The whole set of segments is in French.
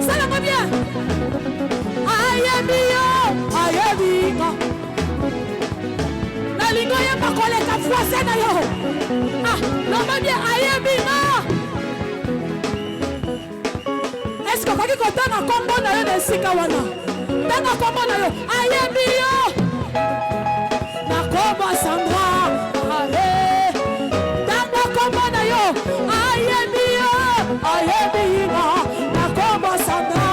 Ça va bien. Ayebinga. Nalingo yeba koleka voisin na yo. Ah, non bien ayebinga. Est-ce que vous avez un combo na yo de sikawana? Tanga combo na yo. Ayebinga. Na combo Sandra. Allez. Tanga combo na yo. Ayebinga. Ayebinga. Na combo Sandra.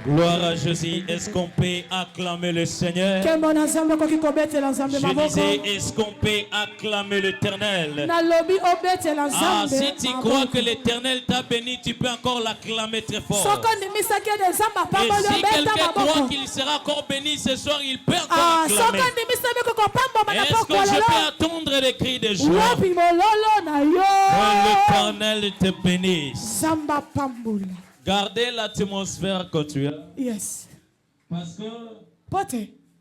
Gloire à Jésus. Est-ce qu'on peut acclamer le Seigneur? Je disais, est-ce qu'on peut acclamer l'Éternel? Ah, si tu crois que l'Éternel t'a béni, tu peux encore l'acclamer très fort. Et si quelqu'un croit qu'il sera encore béni ce soir, il peut encore acclamer. Est-ce que je peux attendre les cris de joie? Que l'Éternel te bénisse. Gardez l'atmosphère que tu as. Yes. Parce que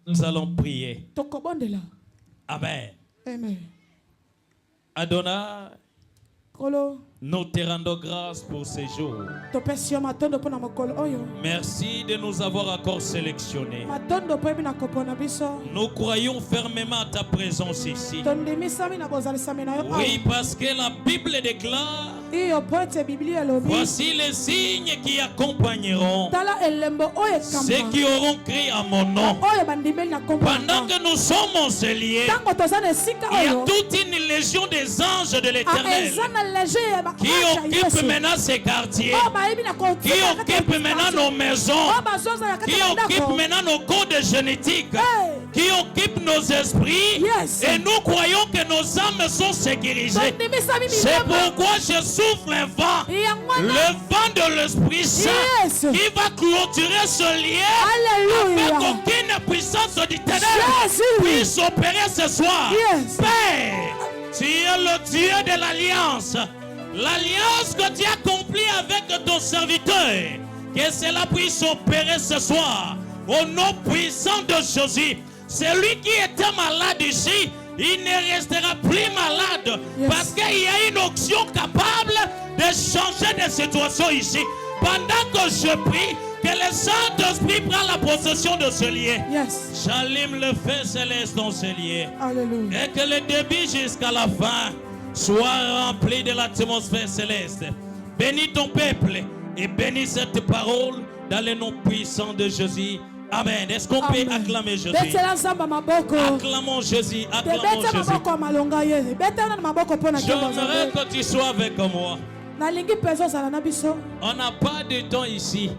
nous allons prier. Amen. Amen. Adonai, nous te rendons grâce pour ces jours. Merci de nous avoir encore sélectionnés. Nous croyons fermement à ta présence ici. Oui, parce que la Bible déclare Voici les signes qui accompagneront ceux qui auront crié à mon nom. Pendant que nous sommes enseignés, il y a toute une légion des anges de l'Éternel qui occupent maintenant ces quartiers, qui occupent maintenant nos maisons, qui occupent maintenant nos codes génétiques, qui occupent nos esprits. Et nous croyons que nos âmes sont sécurisées. C'est pourquoi je souffle un vent, le vent de l'Esprit Saint, qui va clôturer ce lien avec aucune puissance du ténèbre puisse opérer ce soir. Père, tu es le Dieu de l'alliance. L'alliance que tu as accomplie avec ton serviteur, que cela puisse opérer ce soir au nom puissant de Jésus. Celui qui était malade ici, il ne restera plus malade parce qu'il y a une option capable de changer de situation ici. Pendant que je prie, que le Saint-Esprit prend la possession de ce lien. J'allume le feu céleste dans ce lien. Et que le début jusqu'à la fin soit rempli de l'atmosphère céleste. Bénis ton peuple et bénis cette parole dans le nom puissant de Jésus. Amen. Est-ce qu'on peut acclamer Jésus? Acclamons Jésus. Acclamons Jésus. J'aimerais que tu sois avec moi. On n'a pas de temps ici.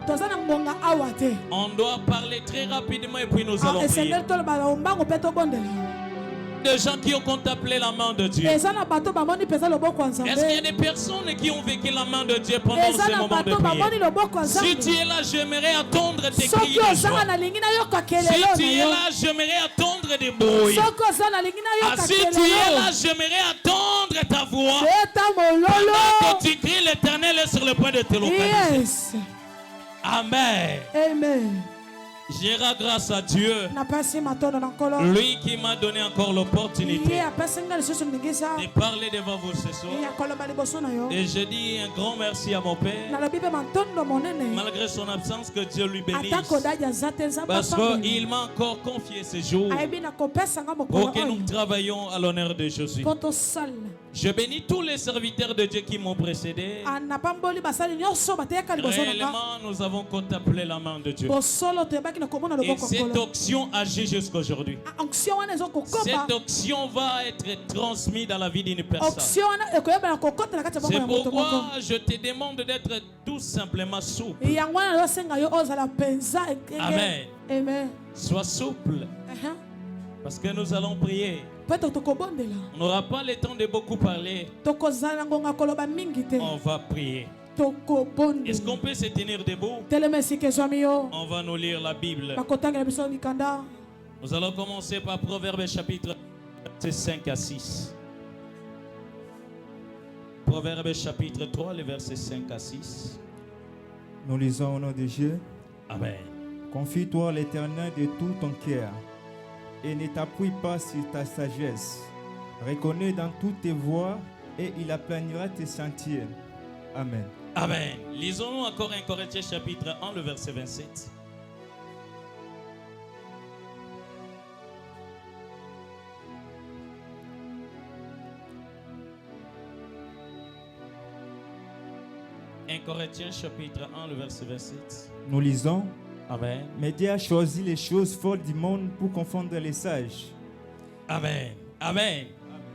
On doit parler très rapidement et puis nous allons prier. Des gens qui ont contemplé la main de Dieu. Est-ce qu'il y a des personnes qui ont vécu la main de Dieu pendant ce moment de prière? Si tu es là, j'aimerais attendre tes cris de joie. Si tu es là, j'aimerais attendre des bruits. Si tu es là, j'aimerais attendre ta voix. Pendant que tu cries, l'Éternel est sur le point de te localiser. Amen. Amen. Je rends grâce à Dieu, lui qui m'a donné encore l'opportunité de parler devant vous ce soir. Et je dis un grand merci à mon Père, malgré son absence, que Dieu lui bénisse, parce qu'il m'a encore confié ce jour pour que nous travaillions à l'honneur de Jésus. Je bénis tous les serviteurs de Dieu qui m'ont précédé. Réellement, nous avons contemplé la main de Dieu. Et cette onction agit jusqu'aujourd'hui. Cette onction va être transmise dans la vie d'une personne. C'est pourquoi je te demande d'être tout simplement souple. Amen. Sois souple. Parce que nous allons prier. On n'aura pas le temps de beaucoup parler. On va prier. Est-ce qu'on peut se tenir debout? On va nous lire la Bible. Nous allons commencer par Proverbes chapitre 5 à 6. Proverbes chapitre 3, les versets 5 à 6. Nous lisons au nom de Dieu. Amen. Confie-toi à l'Éternel de tout ton cœur et ne t'appuie pas sur ta sagesse. Reconnais dans toutes tes voies et il aplanira tes sentiers. Amen. Amen. Lisons-nous encore 1 Corinthiens chapitre 1, le verset 27. Corinthiens chapitre 1, le verset 27. Nous lisons. Amen. Mais Dieu a choisi les choses folles du monde pour confondre les sages. Amen. Amen.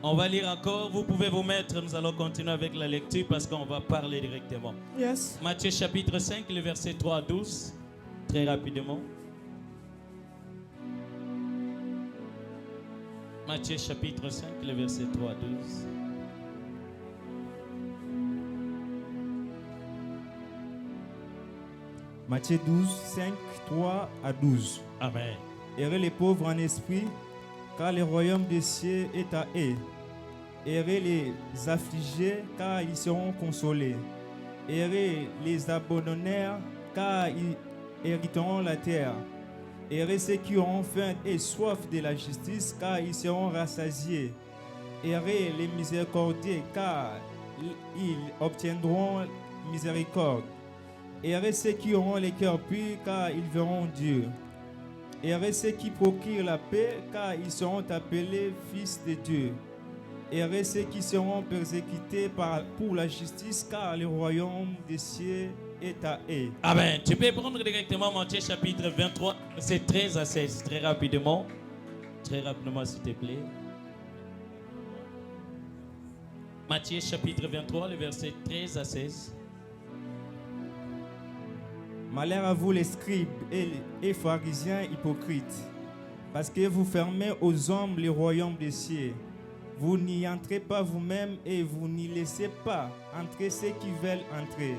On va lire encore. Vous pouvez vous mettre. Nous allons continuer avec la lecture parce qu'on va parler directement. Yes. Matthieu chapitre 5, le verset 3 à 12. Très rapidement. Matthieu chapitre 5, le verset 3 à 12. Matthieu 12, 5, 3 à 12. Amen. Heureux les pauvres en esprit, car le royaume des cieux est à eux. Heureux les affligés, car ils seront consolés. Heureux les abandonnés, car ils hériteront la terre. Heureux ceux qui auront faim et soif de la justice, car ils seront rassasiés. Heureux les miséricordieux, car ils obtiendront miséricorde. Heureux ceux qui auront les cœurs purs, car ils verront Dieu. Heureux ceux qui procurent la paix, car ils seront appelés fils de Dieu. Heureux ceux qui seront persécutés pour la justice, car le royaume des cieux est à eux. Amen. Tu peux prendre directement Matthieu chapitre 23, verset 13 à 16, très rapidement. Très rapidement, s'il te plaît. Matthieu chapitre 23, le verset 13 à 16. Malheur à vous les scribes et pharisiens hypocrites, parce que vous fermez aux hommes le royaume des cieux. Vous n'y entrez pas vous-même et vous n'y laissez pas entrer ceux qui veulent entrer.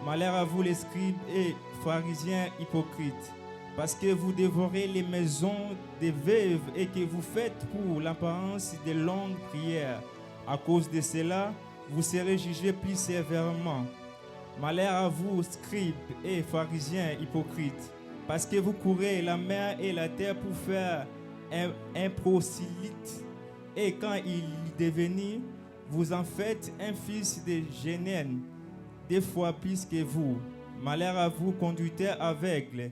Malheur à vous les scribes et pharisiens hypocrites, parce que vous dévorez les maisons des veuves et que vous faites pour l'apparence de longues prières. À cause de cela, vous serez jugés plus sévèrement. Malheur à vous, scribes et pharisiens hypocrites, parce que vous courez la mer et la terre pour faire un prosélyte. Et quand il devenit, vous en faites un fils de Génène, 2 fois plus que vous. Malheur à vous, conducteurs aveugles,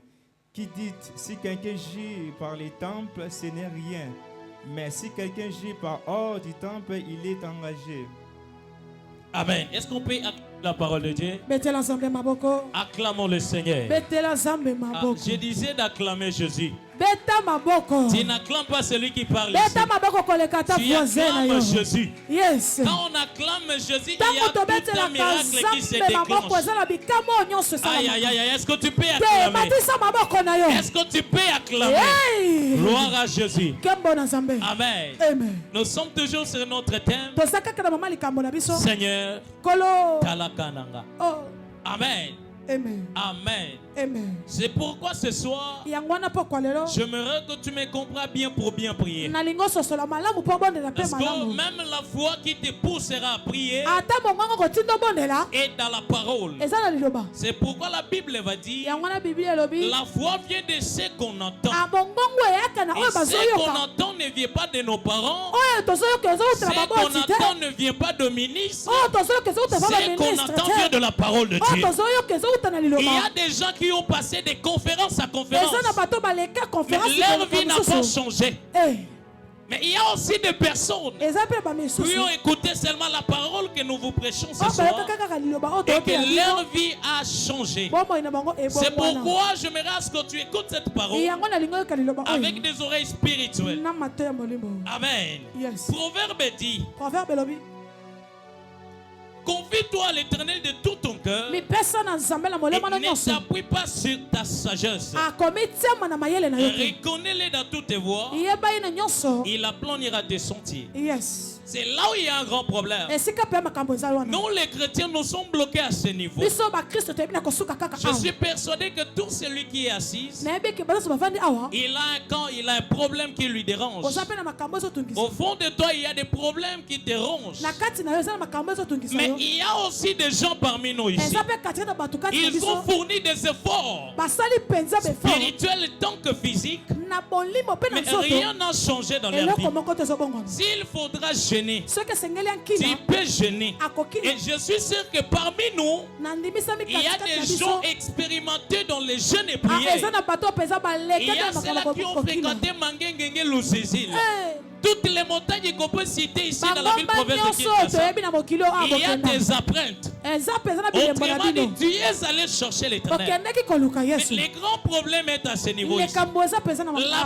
qui dites, si quelqu'un gît par les temples, ce n'est rien. Mais si quelqu'un gît par hors du temple, il est engagé. Amen. Est-ce qu'on peut acclamer la parole de Dieu? Acclamons le Seigneur. Je disais d'acclamer Jésus. Tu n'acclames pas celui qui parle ici. Tu acclames Jésus. Yes. Quand on acclame Jésus, il y a tout un miracle qui se déclenche. Aïe, aïe, aïe, est-ce que tu peux acclamer? Est-ce que tu peux acclamer? Hey. Gloire à Jésus. Amen. Amen. Nous sommes toujours sur notre thème. Seigneur, Talakananga. Oh. Amen. Amen. Amen. Amen. C'est pourquoi ce soir, j'aimerais que tu me comprends bien pour bien prier. Parce que même la foi qui te poussera à prier est dans la parole. C'est pourquoi la Bible va dire la foi vient de ce qu'on entend. Et ce qu'on entend ne vient pas de nos parents. Ce qu'on entend ne vient pas de ministres. Ce qu'on entend vient de la parole de Dieu. Il y a des gens qui ont passé de conférence à conférence, mais leur vie n'a pas changé. Mais il y a aussi des personnes qui ont écouté seulement la parole que nous vous prêchons ce soir et que leur vie a changé. C'est pourquoi j'aimerais à ce que tu écoutes cette parole avec des oreilles spirituelles. Amen. Yes. Proverbe dit: confie-toi à l'Éternel de tout ton cœur et ne t'appuie pas sur ta sagesse. Reconnais-le dans toutes tes voies. Il aplanira tes sentiers. Yes. C'est là où il y a un grand problème. Nous les chrétiens, nous sommes bloqués à ce niveau. Je suis persuadé que tout celui qui est assis, il a un problème qui lui dérange. Au fond de toi, il y a des problèmes qui te rongent. Mais il y a aussi des gens parmi nous ici. Ils ont fourni des efforts spirituels tant que physiques, mais rien n'a changé dans leur vie. S'il faudra gêner, tu peux gêner. Et je suis sûr que parmi nous, il y a des gens expérimentés dans les jeûnes et prières. Il y a ceux-là qui ont fréquenté Mangengenge Lusizil. Toutes les montagnes qu'on peut citer ici dans la ville province de Kinshasa, il y a des empreintes. Autrement dit, tu es allé chercher l'Éternel. Mais le grand problème est à ce niveau ici. La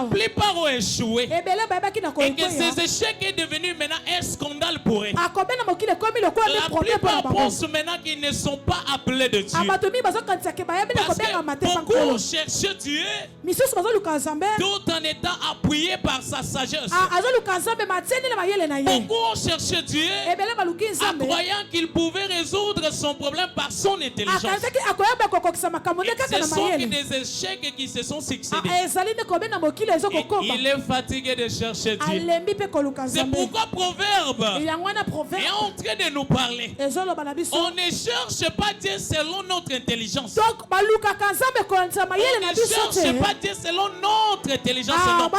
plupart ont échoué. Et que ces échecs est devenu maintenant un scandale pour eux. La plupart pensent maintenant qu'ils ne sont pas appelés de Dieu. Parce que beaucoup cherchent Dieu tout en étant appuyés par sa sagesse. Beaucoup ont cherché Dieu en croyant qu'il pouvait résoudre son problème par son intelligence. Et ce sont des échecs qui se sont succédés. Il est fatigué de chercher Dieu. C'est pourquoi Proverbe est en train de nous parler. On ne cherche pas Dieu selon notre intelligence. On ne cherche pas Dieu selon notre intelligence. On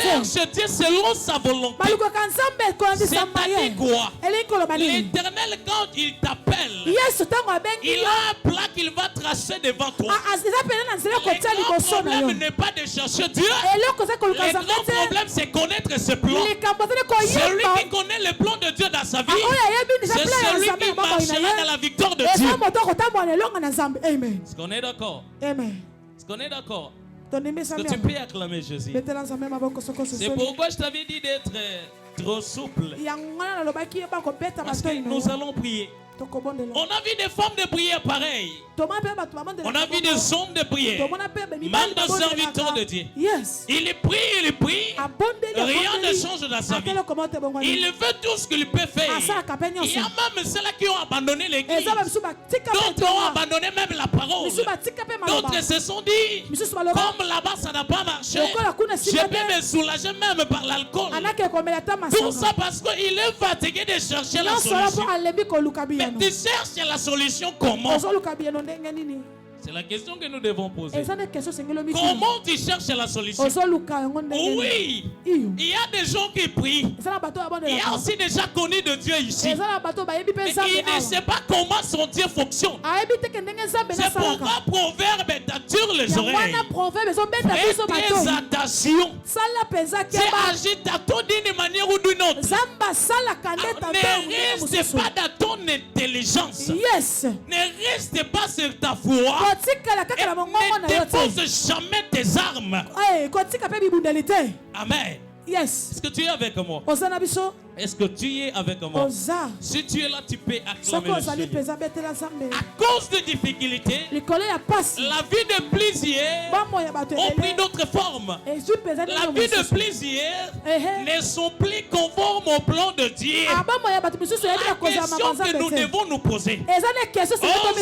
cherche Dieu selon sa volonté. C'est-à-dire quoi? L'Éternel, quand quand il t'appelle, il a un plan qu'il va tracer devant toi. Le grand problème n'est pas de chercher Dieu. Le grand problème, c'est connaître ses plans. Celui qui connaît le plan de Dieu dans sa vie, c'est celui qui marchera dans la victoire de Dieu. Est-ce qu'on est d'accord? Amen. Est-ce qu'on est d'accord? Est-ce que tu peux acclamer Jésus? C'est pourquoi je t'avais dit d'être trop souple. Parce que nous allons prier. On a vu des formes de prière pareilles. On a vu des hommes de prière. Même des serviteurs de Dieu. Il prie. Rien ne change dans sa vie. Il veut tout ce qu'il peut faire. Il y a même ceux-là qui ont abandonné l'église. D'autres ont abandonné même la parole. D'autres se sont dit, comme là-bas ça n'a pas marché, je peux me soulager même par l'alcool. Tout ça parce qu'il est fatigué de chercher la solution. Mais tu cherches la solution comment? C'est la question que nous devons poser. Comment tu cherches la solution? Oui, il y a des gens qui prient. Il y a aussi des gens connus de Dieu ici. Mais ils ne savent pas comment son Dieu fonctionne. C'est pourquoi Proverbe t'attire les oreilles. Fais très attention. C'est agitateur d'une manière ou d'une autre. Ne reste pas dans ton intelligence. Ne reste pas sur ta foi. Ne dépose jamais tes armes. Amen. Est-ce que tu es avec moi? Est-ce que tu es avec moi? Si tu es là, tu peux acclamer le Seigneur. À cause de difficultés, la vie de plaisir ont pris d'autres formes. La vie de plaisir ne sont plus conformes au plan de Dieu. La question que nous devons nous poser, est-ce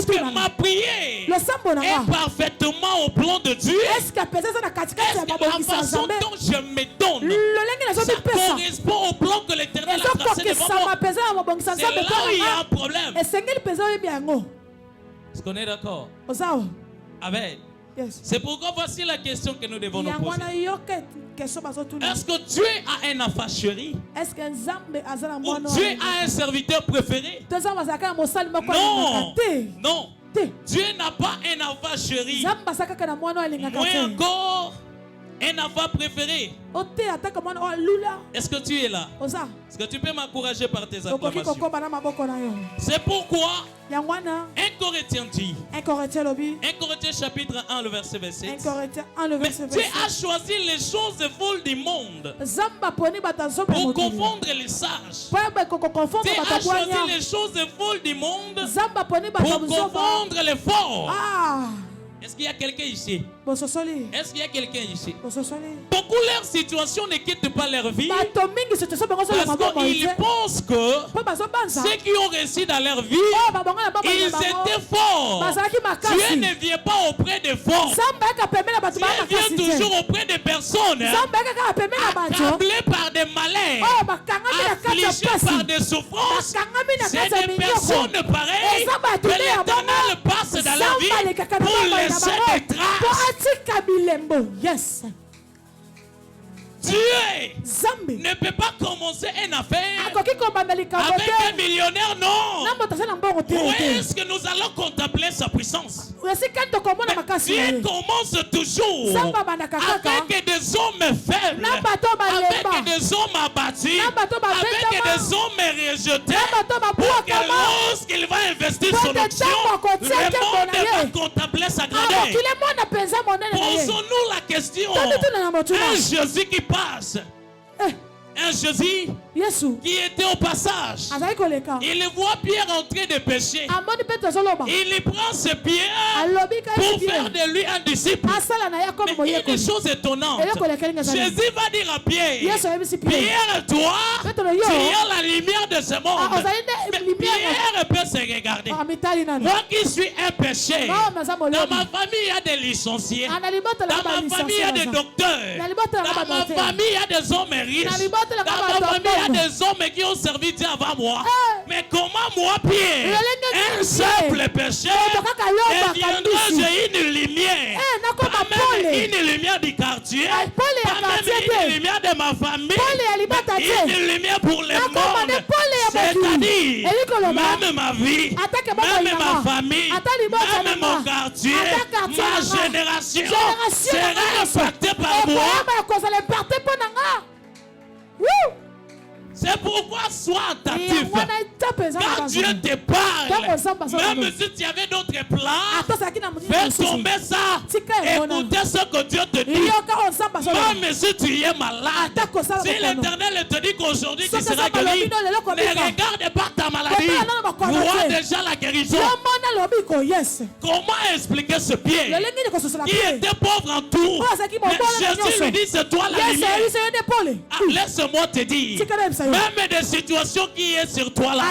que ma prière est parfaitement au plan de Dieu? Est-ce que la façon dont je me donne, ça correspond au plan que l'Éternel a tracé devant moi? C'est là où il y a un problème. Est-ce qu'on est d'accord? Amen. C'est pourquoi voici la question que nous devons nous poser. Est-ce que Dieu a un enfant chéri? Ou Dieu a un serviteur préféré? Non. Non. Dieu n'a pas un enfant chéri. Moins encore un enfant préféré. Est-ce que tu es là? Est-ce que tu peux m'encourager par tes acclamations? C'est pourquoi 1 Corinthiens dit, 1 Corinthiens chapitre 1 le verset 27, mais Dieu a choisi les choses folles du monde pour confondre les sages. Dieu a choisi les choses folles du monde pour confondre les forts. Est-ce qu'il y a quelqu'un ici? Est-ce qu'il y a quelqu'un ici? Beaucoup leur situation ne quitte pas leur vie parce qu'ils pensent que ceux qui ont réussi dans leur vie, ils étaient forts. Dieu ne vient pas auprès des forts. Dieu vient toujours auprès des personnes accablées par des malheurs, affligées par des souffrances. C'est des personnes pareilles que l'Éternel passe dans la vie pour laisser des traces. Yes. Dieu ne peut pas commencer une affaire avec un millionnaire, non. Où est-ce que nous allons contempler sa puissance? Dieu commence toujours avec des hommes faibles, avec des hommes abattus, avec des hommes rejetés, pour que lorsqu'il va investir son action, le monde va contempler sa grandeur. Posons-nous la question, un Jésus qui passe, un Jésus qui était au passage, il voit Pierre en train de pécher, il prend ses pierres pour faire de lui un disciple. Mais il y a des choses étonnantes. Jésus va dire à Pierre, Pierre, toi, tu as la lumière de ce monde. Mais Pierre peut se regarder. Moi qui suis un péché, dans ma famille il y a des licenciés, dans ma famille il y a des docteurs, dans ma famille il y a des hommes riches, dans ma famille il y a des hommes qui ont servi Dieu avant moi. Mais comment moi, Pierre, un simple pécheur, deviendrai-je une lumière? Même une lumière du quartier, pas même une lumière de ma famille, mais une lumière pour le monde. C'est-à-dire, même ma vie, même ma famille, même mon quartier, ma génération sera impactée par moi. C'est pourquoi sois attentif. Quand Dieu te parle, même si tu avais d'autres plans, fais tomber ça. Écoutez ce que Dieu te dit. Même si tu es malade, si l'Éternel te dit qu'aujourd'hui tu seras guéri, ne regarde pas ta maladie. Vois déjà la guérison. Comment expliquer ce pied qui était pauvre en tout? Mais Jésus lui dit, c'est toi la lumière. Laisse-moi te dire. Même des situations qui sont sur toi là,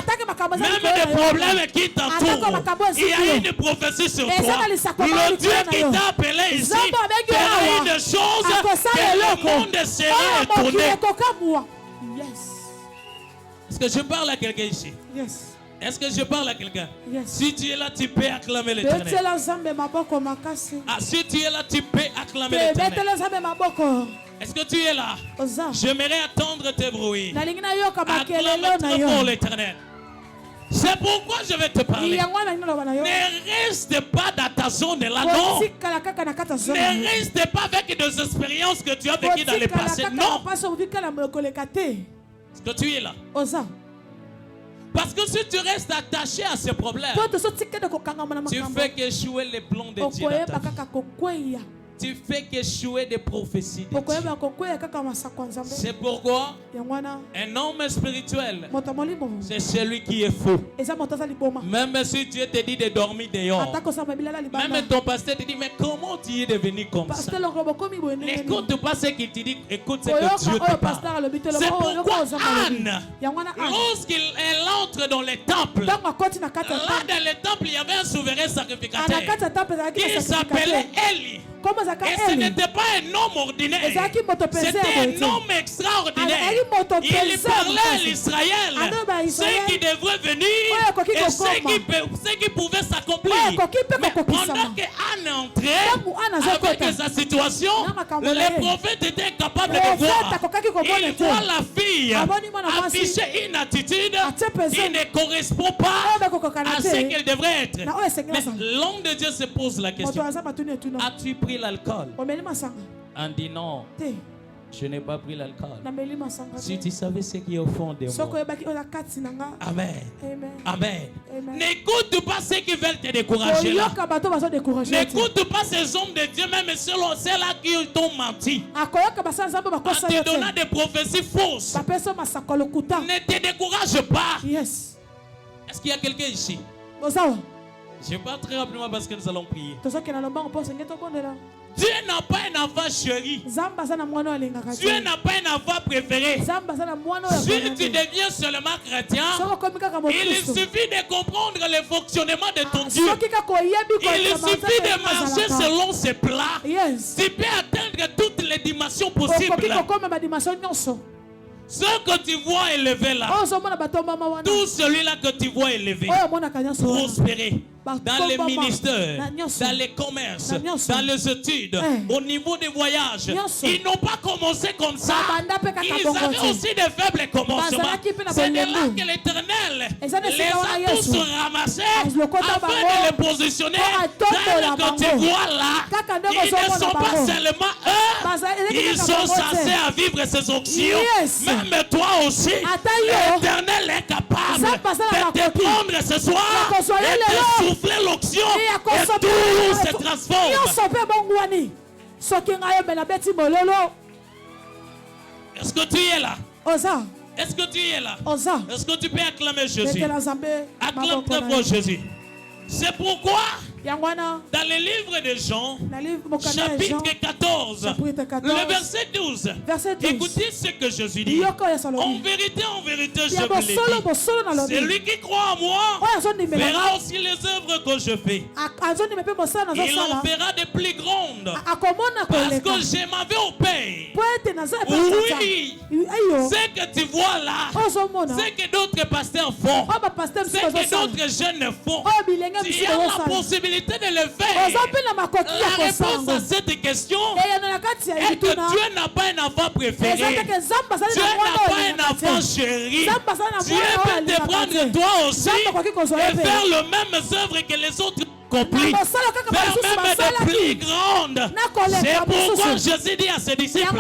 même des problèmes qui t'entourent, il y a une prophétie sur toi. Le Dieu qui t'a appelé ici fera une chose que le monde sera étonné. Est-ce que je parle à quelqu'un ici? Est-ce que je parle à quelqu'un? Si tu es là, tu peux acclamer l'Éternel. Si tu es là, tu peux acclamer l'Éternel. Est-ce que tu es là? J'aimerais attendre tes bruits. Acclame très fort l'Éternel. C'est pourquoi je vais te parler. Ne reste pas dans ta zone là, non. Ne reste pas avec des expériences que tu as vécues dans le passé, non. Est-ce que tu es là? Parce que si tu restes attaché à ces problèmes, tu fais qu'échouer les plans de Dieu dans ta vie. Tu fais qu'échouer des prophéties de Dieu. C'est pourquoi un homme spirituel, c'est celui qui est faux. Même si Dieu te dit de dormir dehors, même ton pasteur te dit, mais comment tu es devenu comme ça? N'écoute pas ce qu'il te dit, écoute ce que Dieu te parle. C'est pourquoi Anne, lorsqu'elle entre dans les temples, là dans les temples, il y avait un souverain sacrificateur qui s'appelait Élie. Et ce n'était pas un homme ordinaire, c'était un homme extraordinaire. Il parlait à l'Israël ce qui devrait venir et ce qui pouvait s'accomplir. Mais pendant que Anne entrait avec sa situation, les prophètes étaient incapables de voir. Ils voient la fille afficher une attitude qui ne correspond pas à ce qu'elle devrait être. Mais l'homme de Dieu se pose la question, as-tu pris l'alcool? On dit non, je n'ai pas pris l'alcool. Si tu savais ce qui est au fond de moi. Amen. Amen. N'écoute pas ceux qui veulent te décourager là. N'écoute pas ces hommes de Dieu, même ceux-là qui t'ont menti, en te donnant des prophéties fausses. Ne te décourage pas. Est-ce qu'il y a quelqu'un ici? Je parle très rapidement parce que nous allons prier. Dieu n'a pas un enfant chéri. Dieu n'a pas un enfant préféré. Si tu deviens seulement chrétien, il suffit de comprendre le fonctionnement de ton Dieu. Il suffit de marcher selon ses plans. Tu peux atteindre toutes les dimensions possibles. Ce que tu vois élevé là, tout celui-là que tu vois élevé, prospérer dans les ministères, dans les commerces, dans les études, au niveau des voyages, ils n'ont pas commencé comme ça. Ils avaient aussi des faibles commencements. C'est de là que l'Éternel les a tous ramassés afin de les positionner dans que tu vois là. Ils ne sont pas seulement eux, ils sont censés à vivre ces options. Même toi aussi, l'Éternel est capable de te prendre ce soir et de souffler l'onction et tout se transforme. Est-ce que tu es là? Est-ce que tu es là? Est-ce que tu peux acclamer Jésus? Acclame très fort Jésus. C'est pourquoi dans le livre de Jean, chapitre 14, le verset 12, écoutez ce que Jésus dit. En vérité, je vous le dis, celui qui croit en moi verra aussi les œuvres que je fais. Il en fera de plus grandes, parce que je m'en vais au Père. Oui, ce que tu vois là, ce que d'autres pasteurs font, ce que d'autres jeunes font, tu as la possibilité possibilité de le faire. La réponse à cette question est que Dieu n'a pas un enfant préféré. Dieu n'a pas un enfant chéri. Dieu peut te prendre toi aussi et faire le même œuvre que les autres accomplis. Faire même des plus grandes. C'est pourquoi Jésus dit à ses disciples, ne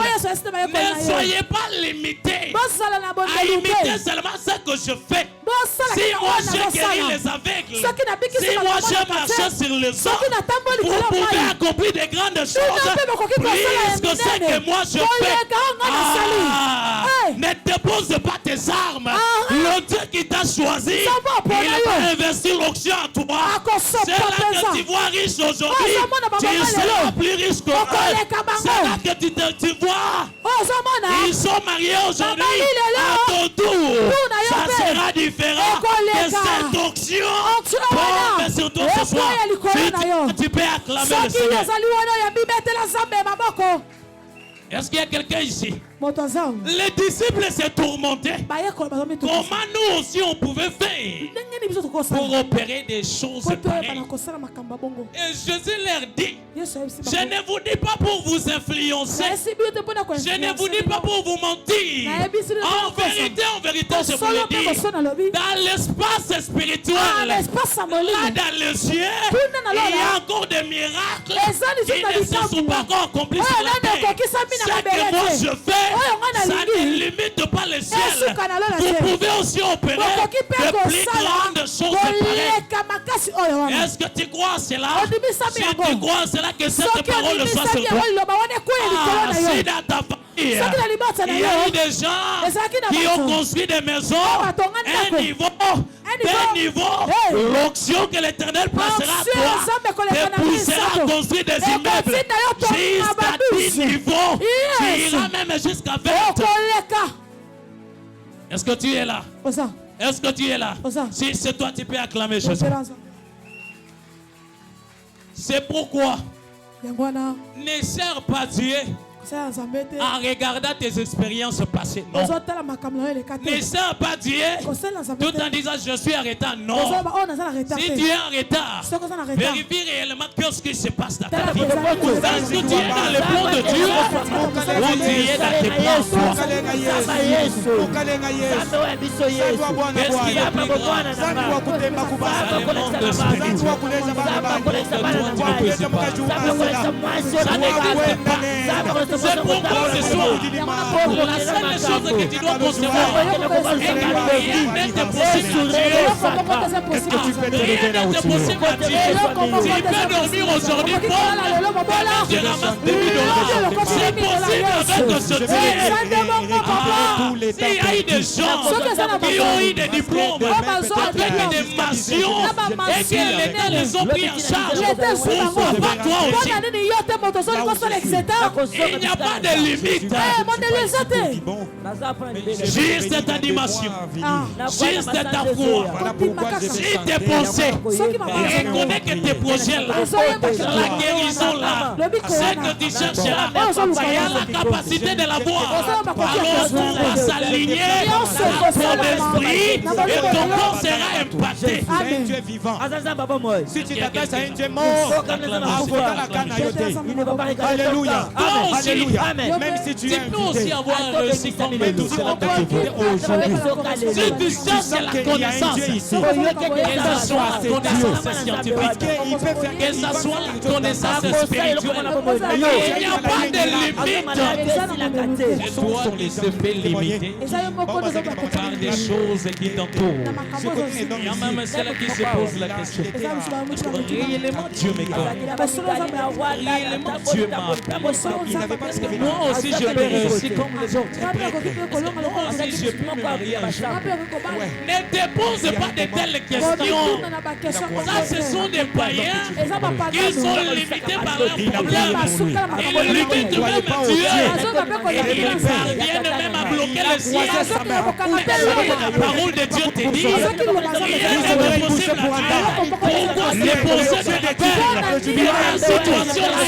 soyez pas limités à imiter seulement ce que je fais. Si moi j'ai guéri les aveugles, si moi j'ai marché sur les eaux, vous pouvez accomplir de grandes choses plus que ce que moi je fais. Ne dépose pas tes armes. Le Dieu qui t'a choisi, il va investir l'onction en toi. C'est là que tu vois riche aujourd'hui, tu seras plus riche que eux. C'est là que tu vois, ils sont mariés aujourd'hui. À ton tour, ça sera différent de cette onction. Mais surtout ce soir, tu peux acclamer le Seigneur. Est-ce qu'il y a quelqu'un ici? Les disciples s'est tourmentés. Comment nous aussi on pouvait faire pour opérer des choses pareilles? Et Jésus leur dit, je ne vous dis pas pour vous influencer, je ne vous dis pas pour vous mentir. En vérité, je vous le dis, dans l'espace spirituel, là dans le ciel, il y a encore des miracles qui ne se sont pas encore accomplis sur la terre. Ce que moi je fais, ça ne limite pas le ciel. Vous pouvez aussi opérer de plus grandes choses pareilles. Est-ce que tu crois à cela? Si tu crois à cela, que cette parole soit sur toi. Si dans ta famille, il y a eu des gens qui ont construit des maisons, un niveau, l'onction que l'Éternel placera à toi, te poussera à construire des immeubles jusqu'à 10 niveaux. Tu iras même jusqu'à 20. Est-ce que tu es là? Est-ce que tu es là? Si c'est toi, tu peux acclamer Jésus. C'est pourquoi ne sers pas Dieu en regardant tes expériences passées. Non. Ne sers pas Dieu tout en disant je suis en retard. Non. Si tu es en retard, vérifie réellement ce qui se passe dans ta vie. Est-ce que tu es dans le plan de Dieu ou tu es dans tes plans? Qu'est-ce qui est plus grand? Le monde spirituel. Ça n'existe pas. C'est pourquoi ce soir, la seule chose que tu dois concevoir est qu'il rien n'est possible à Dieu. Est-ce que tu peux te lever là où tu es? Tu peux dormir aujourd'hui, tu ramasses des millions. C'est possible avec ce Dieu. S'il y a eu des gens qui ont eu des diplômes avec des mentions et que l'État les ont pris en charge, pourquoi pas toi aussi? Il n'y a pas de limite. Juste ta dimension. Juste ta foi. Si tes pensées, reconnais que tes projets là, la guérison là, ce que tu cherches là, il y a la capacité de l'avoir. Alors on va s'aligner à ton esprit et ton corps sera impacté. Tu es vivant. Si tu t'attaches à un Dieu mort, alléluia. Alléluia. Même si tu peux aussi avoir réussi comme tout cela si tu cherches la connaissance, que ce soit la connaissance scientifique, que ce soit la connaissance spirituelle, il n'y a pas de limite. Et toi, tu se fais limiter par des choses qui t'entourent. Il y a même celle qui se pose la question. Réellement, Dieu m'écoute. Réellement, Dieu m'a. Parce que moi aussi je peux réussir comme les autres. Moi aussi je peux marier un jour. Ne te pose pas de telles questions. Ça, ce sont des païens qui sont limités par leurs problèmes. Ils limitent même Dieu. Et ils parviennent même à bloquer le ciel. La parole de Dieu te dit, rien n'est possible à Dieu. Pourquoi c'est posé de peur? Il y a une situation là.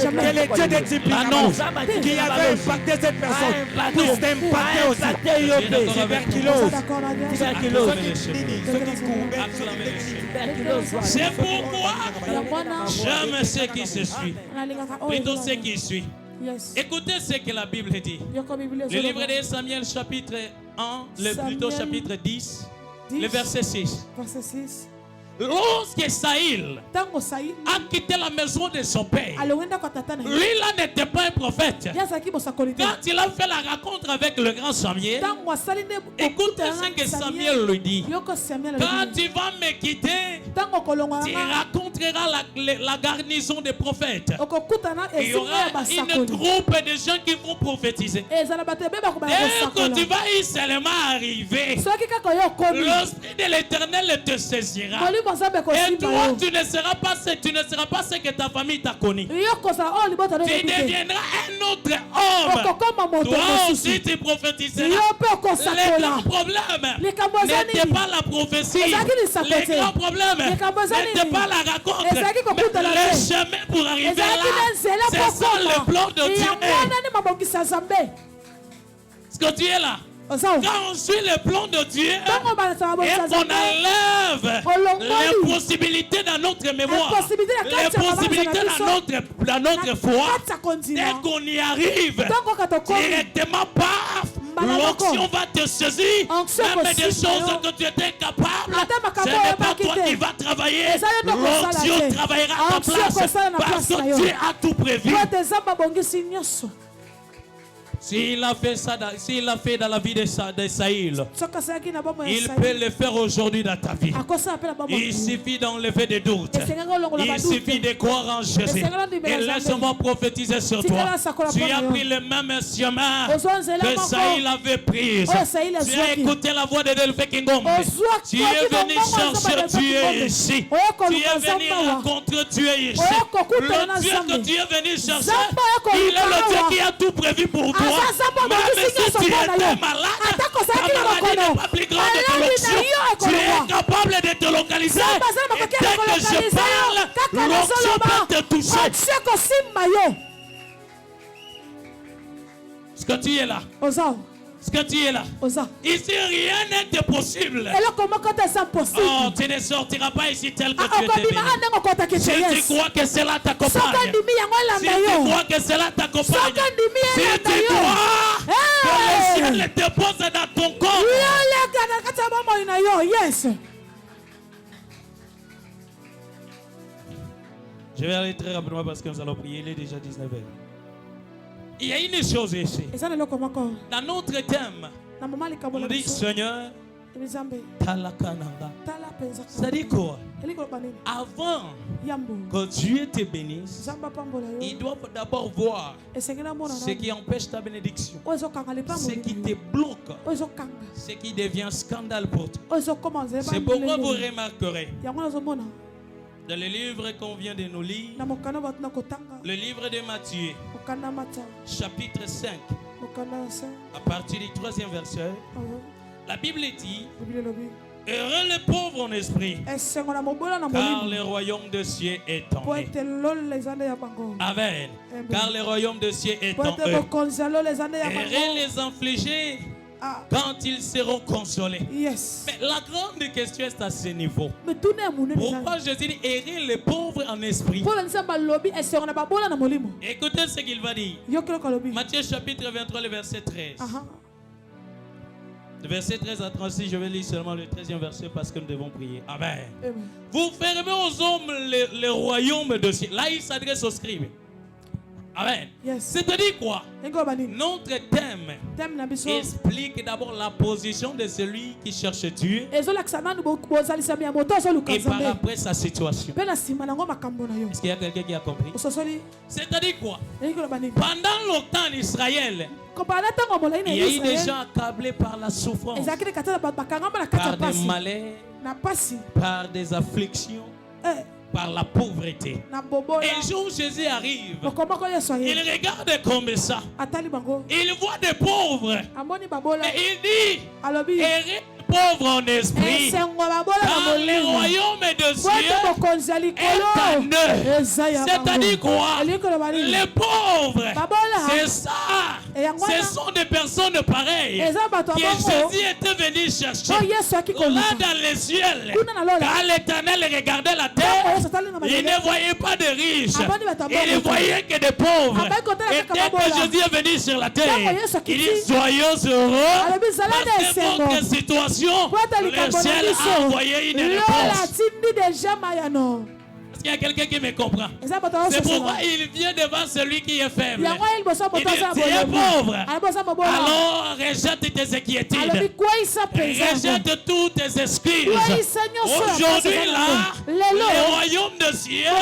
Que le Dieu de discipline qui avait impacté cette personne puisse t'impacter aussi. Tuberculose. C'est pourquoi j'aime ce qui se suit. Plutôt ce qui suit. Écoutez ce que la Bible dit. Le livre de Samuel chapitre 1, plutôt chapitre 10, le verset 6. Lorsque Saïl a quitté la maison de son père, lui là n'était pas un prophète. Quand il a fait la rencontre avec le grand Samuel, écoutez ce que Samuel lui dit. Quand tu vas me quitter, tu rencontreras la garnison des prophètes. Il y aura une troupe de gens qui vont prophétiser. Et quand tu vas y seulement arriver, l'esprit de l'Éternel te saisira. Et toi, tu ne seras pas ce que ta famille t'a connu. Tu deviendras un autre homme. Toi aussi, tu prophétiseras. Les grands problèmes n'étaient pas la prophétie. Les grands problèmes n'étaient pas la rencontre. Mais le chemin pour arriver là, c'est ça le plan de Dieu. Est-ce que tu es là? Quand on suit le plan de Dieu et qu'on enlève les possibilités dans notre mémoire, les possibilités dans notre foi, dès qu'on y arrive, directement, paf, l'onction va te saisir. Même des choses que tu étais capable, ce n'est pas toi qui vas travailler. L'onction travaillera à ta place parce que Dieu a tout prévu. S'il a fait ça, s'il a fait dans la vie de Saïl, il peut le faire aujourd'hui dans ta vie. Il suffit d'enlever des doutes. Il suffit de croire en Jésus. Et laisse-moi prophétiser sur toi. Tu as pris le même chemin que Saïl avait pris. Tu as écouté la voix de Delphi Kingom. Tu es venu chercher Dieu ici. Tu es venu rencontrer Dieu ici. Le Dieu que tu es venu chercher, il est le Dieu qui a tout prévu pour toi. Même si tu étais malade, ta maladie n'est pas plus grande que l'onction. Tu es capable de te localiser. Et dès que je parle, l'onction peut te toucher. Est-ce que tu es là? Est-ce que tu es là? Ici, rien n'est possible. Oh, tu ne sortiras pas ici tel que tu étais venu. Si tu crois que cela t'accompagne, si tu crois que cela t'accompagne, si tu crois que le ciel te pose dans ton corps, je vais aller très rapidement parce que nous allons prier. Il est déjà 19h. Il y a une chose ici. Dans notre thème, on dit Seigneur, ça dit quoi? Avant que Dieu te bénisse, il doit d'abord voir ce qui empêche ta bénédiction, ce qui te bloque, ce qui devient scandale pour toi. C'est pourquoi vous remarquerez dans le livre qu'on vient de nous lire, le livre de Matthieu, chapitre 5, à partir du 3e verset, la Bible dit: heureux les pauvres en esprit, car le royaume de cieux est en eux. Amen. Car le royaume de cieux est en eux. Heureux les infligés, quand ils seront consolés. Mais la grande question est à ce niveau. Pourquoi Jésus dit heureux les pauvres en esprit? Écoutez ce qu'il va dire. Matthieu chapitre 23, le verset 13. Le verset 13 à 36, je vais lire seulement le 13e verset parce que nous devons prier. Amen. Vous fermez aux hommes le royaume de Dieu. Là, il s'adresse aux scribes. Amen. C'est-à-dire quoi? Notre thème explique d'abord la position de celui qui cherche Dieu et par après sa situation. Est-ce qu'il y a quelqu'un qui a compris? C'est-à-dire quoi? Pendant longtemps en Israël, il y a eu des gens accablés par la souffrance, par des malheurs, par des afflictions, par la pauvreté. Et un jour Jésus arrive, il regarde comme ça, il voit des pauvres et il dit: heureux pauvres en esprit, car le royaume de Dieu est en eux. C'est-à-dire quoi? Les pauvres, c'est ça Ce sont des personnes pareilles que Jésus était venu chercher. Là dans les cieux, quand l'Éternel regardait la terre, il ne voyait pas de riches. Il ne voyait que des pauvres. Et dès que Jésus est venu sur la terre, il dit soyez heureux. Parce que votre situation, le ciel a envoyé une réponse. Est-ce qu'il y a quelqu'un qui me comprend? C'est pourquoi il vient devant celui qui est faible. Il dit, tu es pauvre. Alors rejette tes inquiétudes. Rejette toutes tes excuses. Aujourd'hui là, le royaume de cieux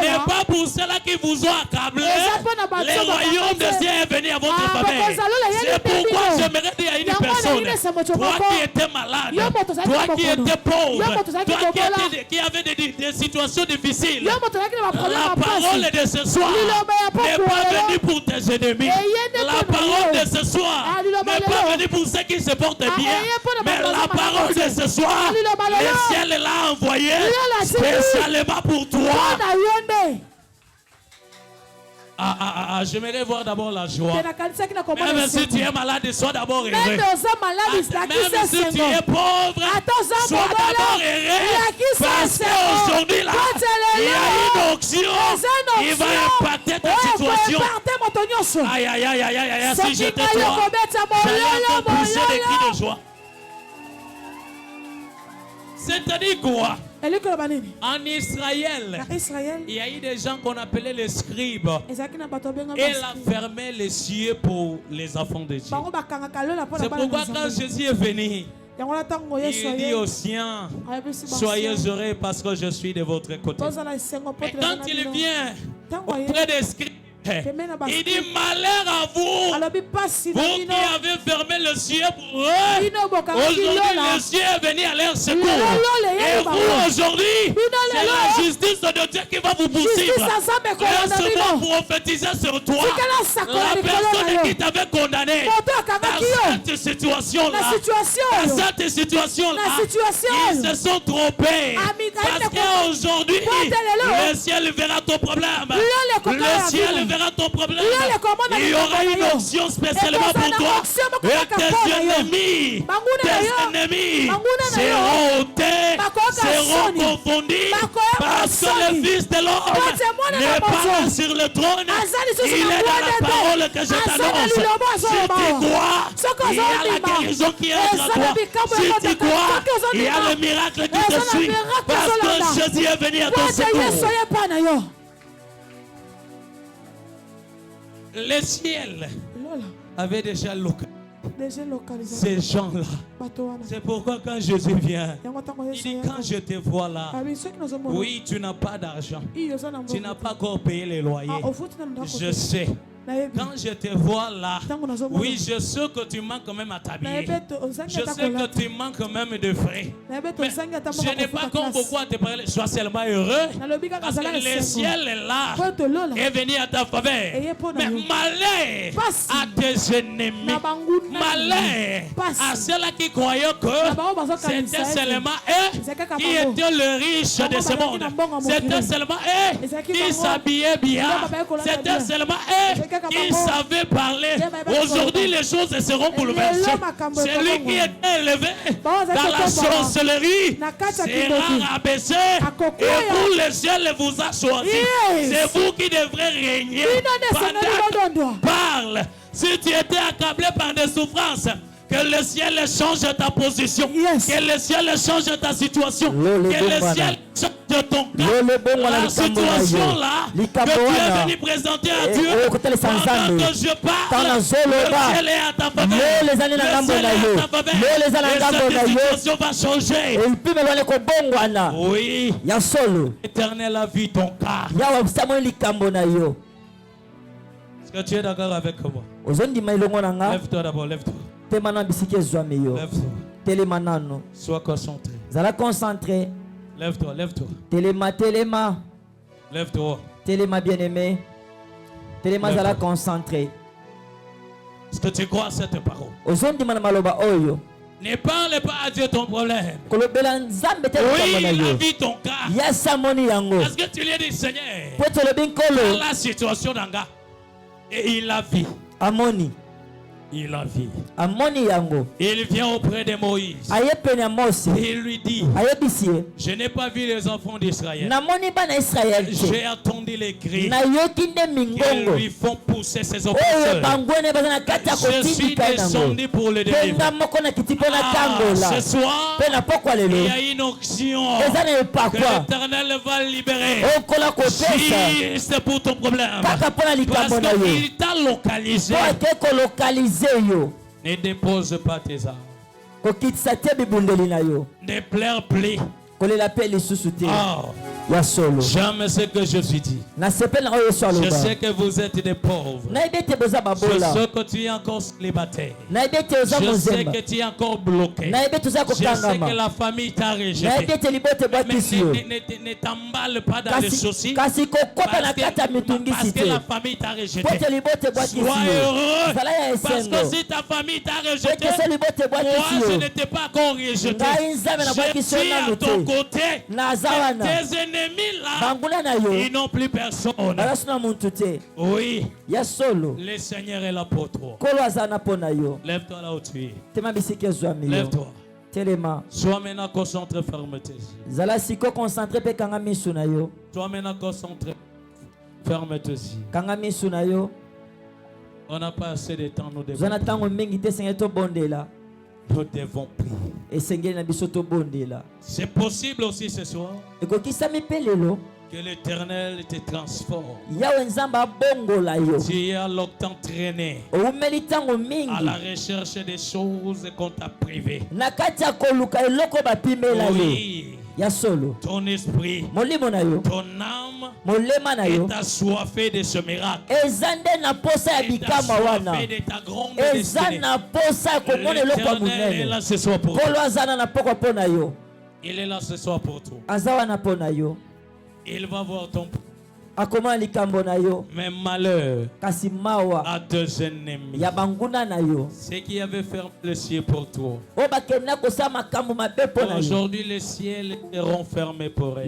n'est pas pour ceux-là qui vous ont accablé. Le royaume de cieux est venu à votre faveur. C'est pourquoi j'aimerais dire à une personne, toi qui étais malade, toi qui étais pauvre, toi qui avait des situations difficiles, la parole de ce soir n'est pas venue pour tes ennemis. La parole de ce soir n'est pas venue pour ceux qui se portent bien. Mais la parole de ce soir, le ciel l'a envoyé spécialement pour toi. J'aimerais voir d'abord la joie. Même si tu es malade, sois d'abord heureux. Même si tu es pauvre, sois d'abord heureux. Parce qu'aujourd'hui, là, il y a une onction qui va impacter ta situation. Aïe, aïe, aïe, aïe, aïe, si j'étais toi, j'allais encore pousser des cris de joie. C'est-à-dire quoi? En Israël, il y a eu des gens qu'on appelait les scribes. Et il a fermé les cieux pour les enfants de Dieu. C'est pourquoi quand Jésus est venu, il dit aux siens, soyez heureux parce que je suis de votre côté. Et quand il vient auprès des scribes, il dit malheur à vous, vous qui avez fermé le ciel pour eux. Aujourd'hui le ciel est venu à leur secours. Et vous aujourd'hui, c'est la justice de Dieu qui va vous poursuivre. Laisse-moi prophétiser sur toi. La personne qui t'avait condamné dans cette situation-là, ils se sont trompés. Parce qu'aujourd'hui, le ciel verra ton problème. Le ciel verra ton problème. Il y aura une onction spécialement pour toi. Et tes ennemis seront ôtés, seront confondus. Parce que le Fils de l'homme n'est pas sur le trône. Il est dans la parole que je t'annonce. Si tu crois, il y a la guérison qui est entre toi. Si tu crois, il y a le miracle qui te suit. Parce que Jésus est venu à ton secours. Le ciel avait déjà localisé ces gens-là. C'est pourquoi quand Jésus vient, il dit quand je te vois là, oui, tu n'as pas d'argent, tu n'as pas encore payé les loyers. Je sais. Quand je te vois là, oui, je sais que tu manques quand même à t'habiller. Je sais que tu manques quand même de frais. Mais je n'ai pas comme beaucoup à te parler. Sois seulement heureux. Parce que le ciel est là. Est venu à ta faveur. Mais malheur à tes ennemis. Malheur à ceux-là qui croyaient que c'était seulement eux qui étaient le riche de ce monde. C'était seulement eux qui s'habillaient bien. C'était seulement eux qui savait parler. Aujourd'hui, les choses seront bouleversées. Celui qui est élevé dans la sorcellerie sera abaissé. Et vous, le ciel vous a choisi. C'est vous qui devrez régner. Parle. Si tu étais accablé par des souffrances, que le ciel change ta position. Que le ciel change ta situation. Que le ciel change ton cas. La situation là que tu es venu présenter à Dieu. Pendant que je parle, le ciel est à ta faveur. Le ciel est à ta faveur. Et cette situation va changer. Oui. L'Éternel a vu ton cas. Est-ce que tu es d'accord avec moi? Lève-toi d'abord, lève-toi. Lève-toi. Sois concentré. Lève-toi, lève-toi. Téléma. Lève-toi. Téléma bien-aimé. Téléma zala concentré. Est-ce que tu crois à cette parole? Ne parle pas à Dieu ton problème. Oui, il a vu ton cas. Est-ce que tu lui as dit, Seigneur, dans la situation d'Anga, et il a vu. Il a vu. Amoni yango. Il vient auprès de Moïse. Il lui dit, je n'ai pas vu les enfants d'Israël. J'ai entendu les cris qu'ils lui font pousser ses oppresseurs. Je suis descendu pour le délivrer. Ce soir, il y a une onction que l'Éternel va libérer. Juste pour ton problème. Parce qu'il t'a localisé. Ne dépose pas tes armes. Ne pleure plus. J'aime ce que je suis dit. Je sais que vous êtes des pauvres. Je sais que tu es encore célibataire. Je sais que tu es encore bloqué. Je sais que la famille t'a rejeté. Mais ne t'emballe pas dans les soucis. Parce que la famille t'a rejeté. Sois heureux. Parce que si ta famille t'a rejeté, moi je n'étais pas encore rejeté. Je suis à ton côté. Tes ennemis là, ils n'ont plus personne. Oui. Le Seigneur est là pour toi. Lève-toi là où tu es. Lève-toi. Sois maintenant concentré, ferme tes yeux. Sois maintenant concentré, ferme tes yeux. On n'a pas assez de temps, nous devons prier. C'est possible aussi ce soir que l'Éternel te transforme. Tu as longtemps traîné à la recherche des choses qu'on t'a privées. Oui. Ton esprit, ton âme est assoiffé de ce miracle. Est assoiffé de ta grande destinée. L'Éternel est là ce soir pour toi. Il est là ce soir pour toi. Il va voir ton mais malheur à deux ennemis. Ceux qui avaient fermé le ciel pour toi. Aujourd'hui, les ciels seront fermés pour eux.